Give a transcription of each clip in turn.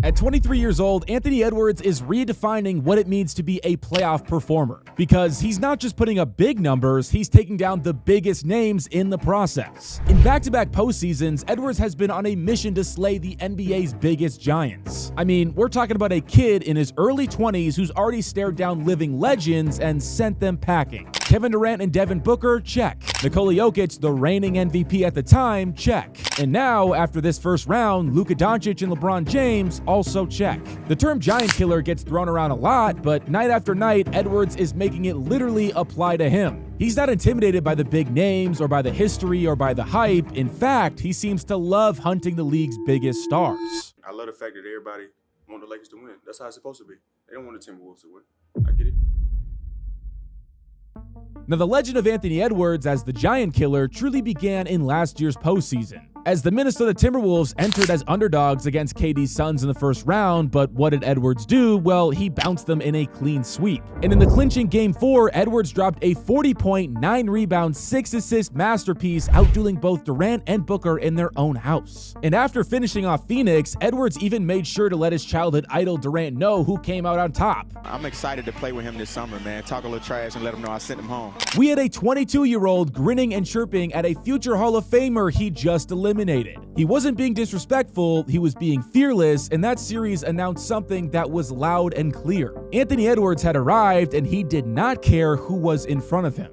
At 23 years old, Anthony Edwards is redefining what it means to be a playoff performer, because he's not just putting up big numbers, he's taking down the biggest names in the process. In back-to-back postseasons, Edwards has been on a mission to slay the NBA's biggest giants. I mean, we're talking about a kid in his early 20s who's already stared down living legends and sent them packing. Kevin Durant and Devin Booker, check. Nikola Jokic, the reigning MVP at the time, check. And now, after this first round, Luka Dončić and LeBron James, also check. The term giant killer gets thrown around a lot, but night after night, Edwards is making it literally apply to him. He's not intimidated by the big names or by the history or by the hype. In fact, he seems to love hunting the league's biggest stars. I love the fact that everybody want the Lakers to win. That's how it's supposed to be. They don't want the Timberwolves to win. I get it. Now, the legend of Anthony Edwards as the giant killer truly began in last year's postseason, as the Minnesota Timberwolves entered as underdogs against KD's Suns in the first round. But what did Edwards do? Well, he bounced them in a clean sweep. And in the clinching Game 4, Edwards dropped a 40-point, 9-rebound, 6-assist masterpiece, outdueling both Durant and Booker in their own house. And after finishing off Phoenix, Edwards even made sure to let his childhood idol Durant know who came out on top. I'm excited to play with him this summer, man. Talk a little trash and let him know I sent him home. We had a 22-year-old grinning and chirping at a future Hall of Famer he just eliminated. He wasn't being disrespectful, he was being fearless, and that series announced something that was loud and clear. Anthony Edwards had arrived, and he did not care who was in front of him.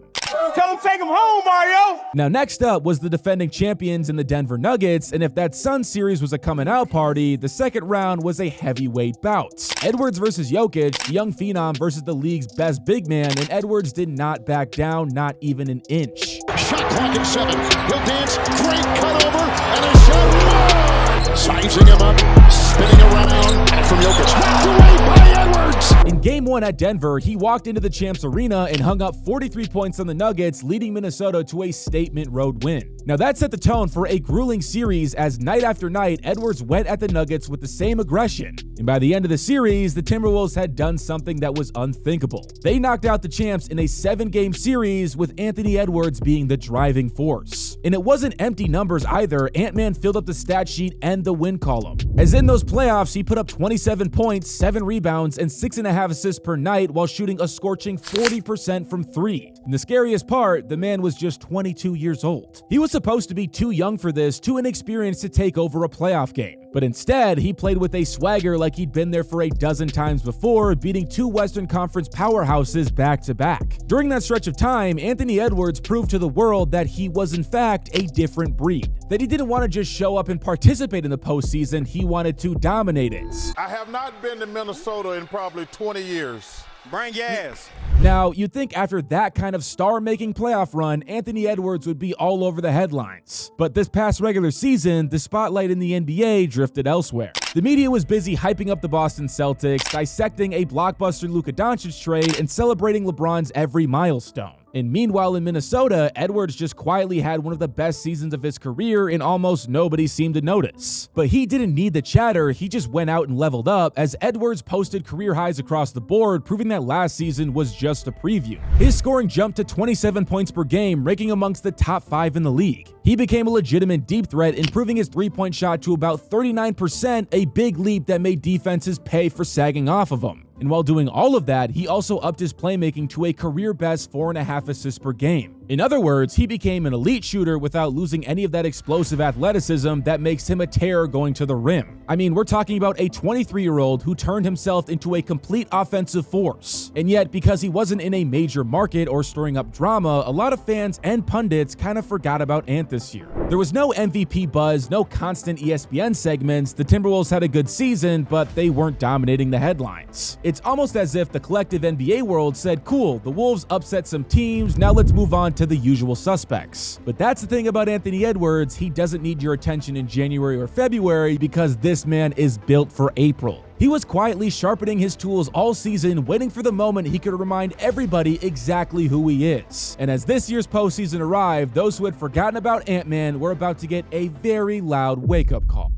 Tell him take him home, Mario! Now, next up was the defending champions in the Denver Nuggets, and if that Suns series was a coming-out party, the second round was a heavyweight bout. Edwards versus Jokic, the young phenom versus the league's best big man, and Edwards did not back down, not even an inch. Shot clock at 7. He'll dance. Great cut over, and a shot. Sizing him up, spinning around, and from Jokic. Knocked away by Edwards! In Game 1 at Denver, he walked into the Champs Arena and hung up 43 points on the Nuggets, leading Minnesota to a statement road win. Now that set the tone for a grueling series, as night after night, Edwards went at the Nuggets with the same aggression. And by the end of the series, the Timberwolves had done something that was unthinkable. They knocked out the champs in a 7-game series, with Anthony Edwards being the driving force. And it wasn't empty numbers either. Ant-Man filled up the stat sheet and the win column, as in those playoffs, he put up 27 points, 7 rebounds, and 6.5 assists per night while shooting a scorching 40% from 3. And the scariest part, the man was just 22 years old. He was supposed to be too young for this, too inexperienced to take over a playoff game. But instead, he played with a swagger like he'd been there for a dozen times before, beating 2 Western Conference powerhouses back-to-back. During that stretch of time, Anthony Edwards proved to the world that he was in fact a different breed. That he didn't want to just show up and participate in the postseason, he wanted to dominate it. I have not been to Minnesota in probably 20 years. Bring your ass. Now, you'd think after that kind of star-making playoff run, Anthony Edwards would be all over the headlines. But this past regular season, the spotlight in the NBA drifted elsewhere. The media was busy hyping up the Boston Celtics, dissecting a blockbuster Luka Dončić trade, and celebrating LeBron's every milestone. And meanwhile in Minnesota, Edwards just quietly had one of the best seasons of his career, and almost nobody seemed to notice. But he didn't need the chatter, he just went out and leveled up, as Edwards posted career highs across the board, proving that last season was just a preview. His scoring jumped to 27 points per game, ranking amongst the top 5 in the league. He became a legitimate deep threat, improving his three-point shot to about 39%, a big leap that made defenses pay for sagging off of him. And while doing all of that, he also upped his playmaking to a career-best 4.5 assists per game. In other words, he became an elite shooter without losing any of that explosive athleticism that makes him a terror going to the rim. I mean, we're talking about a 23-year-old who turned himself into a complete offensive force. And yet, because he wasn't in a major market or stirring up drama, a lot of fans and pundits kind of forgot about Ant this year. There was no MVP buzz, no constant ESPN segments. The Timberwolves had a good season, but they weren't dominating the headlines. It's almost as if the collective NBA world said, cool, the Wolves upset some teams, now let's move on to the usual suspects. But that's the thing about Anthony Edwards, he doesn't need your attention in January or February, because this man is built for April. He was quietly sharpening his tools all season, waiting for the moment he could remind everybody exactly who he is. And as this year's postseason arrived, those who had forgotten about Ant-Man were about to get a very loud wake-up call.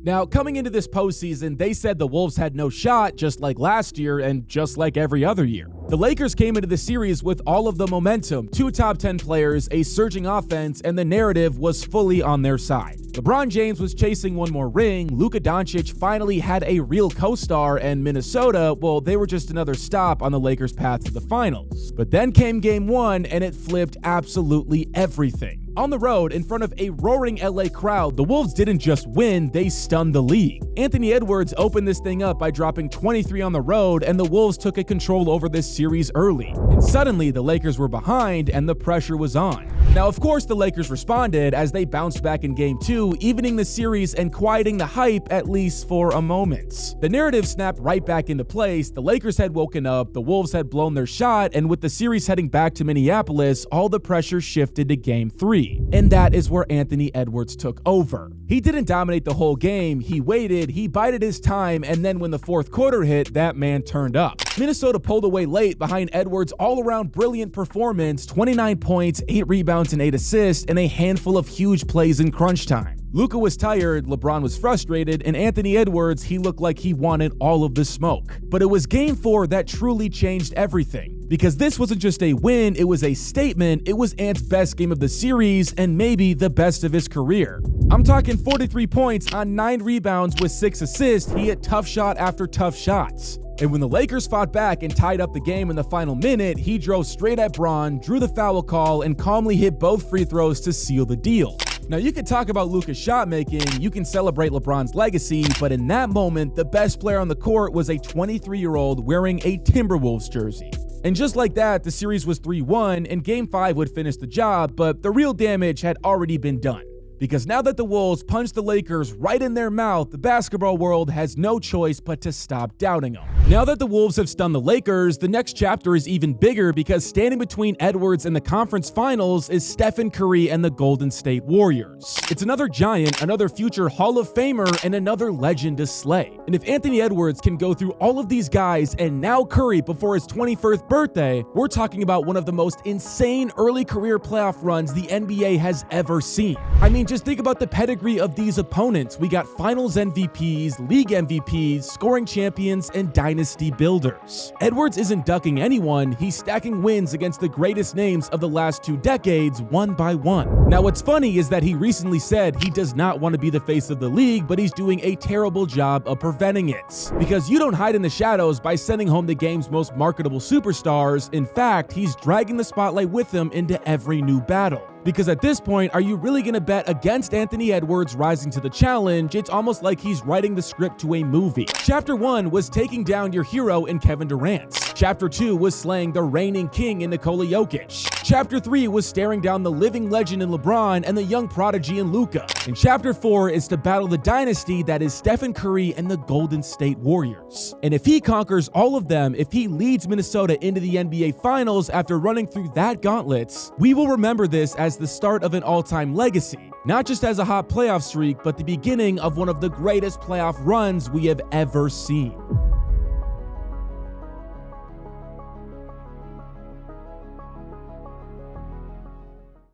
Now, coming into this postseason, they said the Wolves had no shot, just like last year and just like every other year. The Lakers came into the series with all of the momentum, 2 top 10 players, a surging offense, and the narrative was fully on their side. LeBron James was chasing one more ring, Luka Dončić finally had a real co-star, and Minnesota, well, they were just another stop on the Lakers' path to the finals. But then came Game 1, and it flipped absolutely everything. On the road, in front of a roaring LA crowd, the Wolves didn't just win, they stunned the league. Anthony Edwards opened this thing up by dropping 23 on the road, and the Wolves took control over this series early. And suddenly, the Lakers were behind, and the pressure was on. Now, of course, the Lakers responded as they bounced back in Game 2, evening the series and quieting the hype, at least for a moment. The narrative snapped right back into place, the Lakers had woken up, the Wolves had blown their shot, and with the series heading back to Minneapolis, all the pressure shifted to Game 3. And that is where Anthony Edwards took over. He didn't dominate the whole game, he waited, he bided his time, and then when the fourth quarter hit, that man turned up. Minnesota pulled away late behind Edwards' all-around brilliant performance, 29 points, 8 rebounds and 8 assists, and a handful of huge plays in crunch time. Luka was tired, LeBron was frustrated, and Anthony Edwards, he looked like he wanted all of the smoke. But it was Game 4 that truly changed everything. Because this wasn't just a win, it was a statement, it was Ant's best game of the series, and maybe the best of his career. I'm talking 43 points on 9 rebounds with 6 assists, he hit tough shot after tough shots. And when the Lakers fought back and tied up the game in the final minute, he drove straight at Bron, drew the foul call, and calmly hit both free throws to seal the deal. Now, you can talk about Luka's shot making, you can celebrate LeBron's legacy, but in that moment, the best player on the court was a 23-year-old wearing a Timberwolves jersey. And just like that, the series was 3-1, and Game 5 would finish the job, but the real damage had already been done. Because now that the Wolves punched the Lakers right in their mouth, the basketball world has no choice but to stop doubting them. Now that the Wolves have stunned the Lakers, the next chapter is even bigger because standing between Edwards and the conference finals is Stephen Curry and the Golden State Warriors. It's another giant, another future Hall of Famer, and another legend to slay. And if Anthony Edwards can go through all of these guys and now Curry before his 21st birthday, we're talking about one of the most insane early career playoff runs the NBA has ever seen. I mean, just think about the pedigree of these opponents. We got finals MVPs, league MVPs, scoring champions, and dynasty builders. Edwards isn't ducking anyone, he's stacking wins against the greatest names of the last 2 decades, one by one. Now, what's funny is that he recently said he does not want to be the face of the league, but he's doing a terrible job of preventing it. Because you don't hide in the shadows by sending home the game's most marketable superstars. In fact, he's dragging the spotlight with him into every new battle. Because at this point, are you really going to bet against Anthony Edwards rising to the challenge? It's almost like he's writing the script to a movie. Chapter 1 was taking down your hero in Kevin Durant. Chapter 2 was slaying the reigning king in Nikola Jokic. Chapter 3 was staring down the living legend in LeBron and the young prodigy in Luka. And Chapter 4 is to battle the dynasty that is Stephen Curry and the Golden State Warriors. And if he conquers all of them, if he leads Minnesota into the NBA Finals after running through that gauntlet, we will remember this as the start of an all-time legacy. Not just as a hot playoff streak, but the beginning of one of the greatest playoff runs we have ever seen.